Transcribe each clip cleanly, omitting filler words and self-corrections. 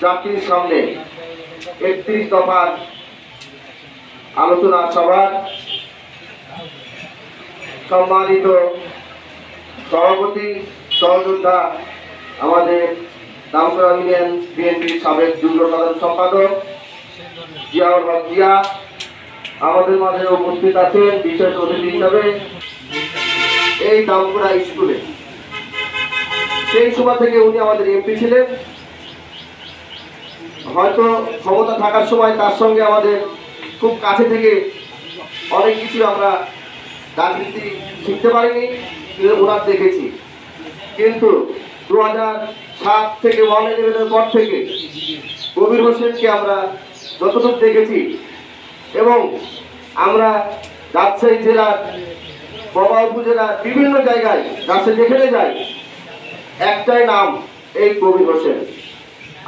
জাতির সামনে ৩১ দফার আলোচনা সভার সম্মানিত সভাপতি সহযোদ্ধা আমাদের দামোদর ইউনিয়ন বিএনপির সাবেক যুগ্ম সাধারণ সম্পাদক জিয়াউল হক জিয়া আমাদের মাঝে উপস্থিত আছেন বিশেষ অতিথি হিসাবে। এই দামপুরা স্কুলে সেই সময় থেকে উনি আমাদের এমপি ছিলেন। হয়তো ক্ষমতা থাকার সময় তার সঙ্গে আমাদের খুব কাছে থেকে অনেক কিছু আমরা রাজনীতি শিখতে পারিনি, ওনার দেখেছি। কিন্তু 2007 থেকে 1-11 পর থেকে কবির হোসেনকে আমরা যতটুকু দেখেছি এবং আমরা রাজশাহী জেলার ববা উপজেলার বিভিন্ন জায়গায় রাজশাহী যেখানে যাই একটাই নাম, এই কবির হোসেন।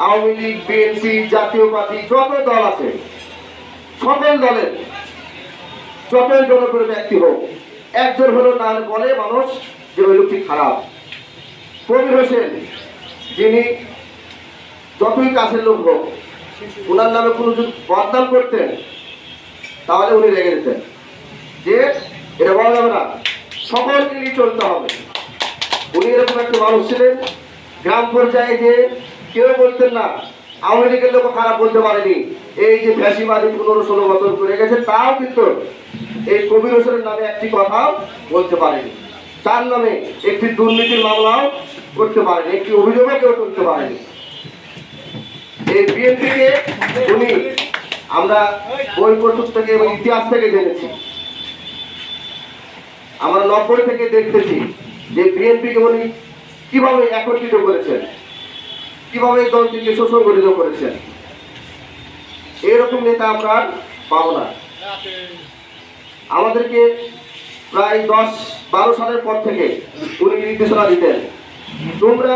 আওয়ামী লীগ, বিএনপি, জাতীয় পার্টি যত দল আছে সকল দলের যতই জনপ্রিয় ব্যক্তি হোক একজন হলো না বলে মানুষ যে ওই লোকটি খারাপ। কবির হোসেন যিনি যতই কাছের লোক হোক ওনার নামে কোনো যদি বদনাম করতেন তাহলে উনি রেগে যেতেন যে এটা বলা যাবে না, সকলকে নিয়ে চলতে হবে। উনি এরকম একটা মানুষ ছিলেন। গ্রাম পর্যায়ে যে কেউ বলতেন না আওয়ামী লীগের লোক খারাপ বলতে পারেনি, এই যে ফ্যাসিবাদী 15-16 বছর করে গেছে তাও কিন্তু এই কবির হোসেনের নামে একটি কথা বলতে পারেনি, তার নামে একটি দুর্নীতির মামলাও করতে পারেনি, একটি অভিযোগও কেউ করতে পারেনি। এই বিএনপিকে উনি আমরা বই প্রস্তুত থেকে এবং ইতিহাস থেকে জেনেছি, আমরা 90 থেকে দেখতেছি যে বিএনপিকে উনি কিভাবে একত্রিত করেছেন, কিভাবে এই দলটিকে সুসংগঠিত করেছেন। এরকম নেতা আমরা পাবো না। আমাদেরকে প্রায় 10-12 সালের পর থেকে উনি নির্দেশনা দিতেন, তোমরা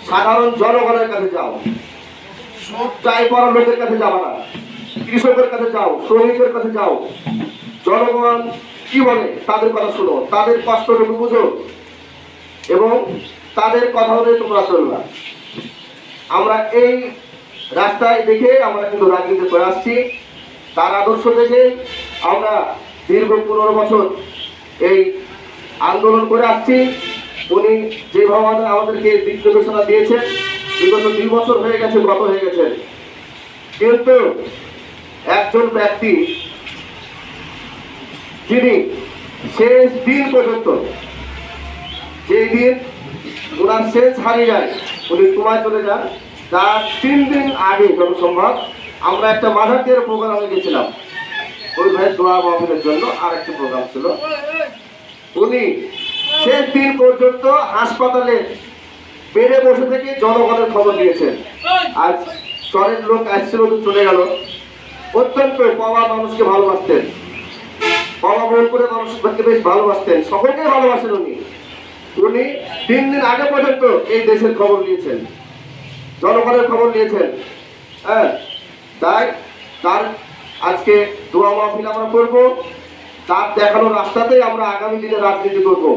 সাধারণ জনগণের কাছে যাও, চাই পড়া লোকের কাছে যাও না, কৃষকের কাছে যাও, শ্রমিকের কাছে যাও, জনগণ কি বলে তাদের কথা শোনো, তাদের কষ্টটুকু বুঝো এবং তাদের কথা অনুযায়ী তোমরা চলবা। আমরা এই রাস্তায় দেখে আমরা কিন্তু রাজনীতি করে আসছি, তার আদর্শ দেখে আমরা দীর্ঘ 15 বছর এই আন্দোলন করে আসছি। উনি যেভাবে আমাদেরকে দিক নির্দেশনা দিয়েছেন, বিগত 2 বছর হয়ে গেছে, গত হয়ে গেছে, কিন্তু একজন ব্যক্তি যিনি শেষ দিন পর্যন্ত, যে দিন ওনার শেষ হারিয়ে যায় উনি তোমায় চলে যান, তার 3 দিন আগে যত সম্ভব আমরা একটা মাঝার প্রোগ্রামে গেছিলাম, ওই ভাইয়ের দোয়া মাহফিলের জন্য আর একটা প্রোগ্রাম ছিল। উনি শেষ দিন পর্যন্ত হাসপাতালে বেড়ে বসে থেকে জনগণের খবর নিয়েছেন। আজ চরের লোক আসছিল তো চলে গেল, অত্যন্ত পাওয়া মানুষকে ভালোবাসতেন, পাওয়া মন করে মানুষকে বেশ ভালোবাসতেন, সকলকে ভালোবাসেন উনি। উনি 3 দিন আগে পর্যন্ত এই দেশের খবর নিয়েছেন, জনগণের খবর নিয়েছেন। হ্যাঁ, তাই তার আজকে দোয়া মাহফিল আমরা করবো, তার দেখানো রাস্তাতেই আমরা আগামী দিনে রাজনীতি করবো।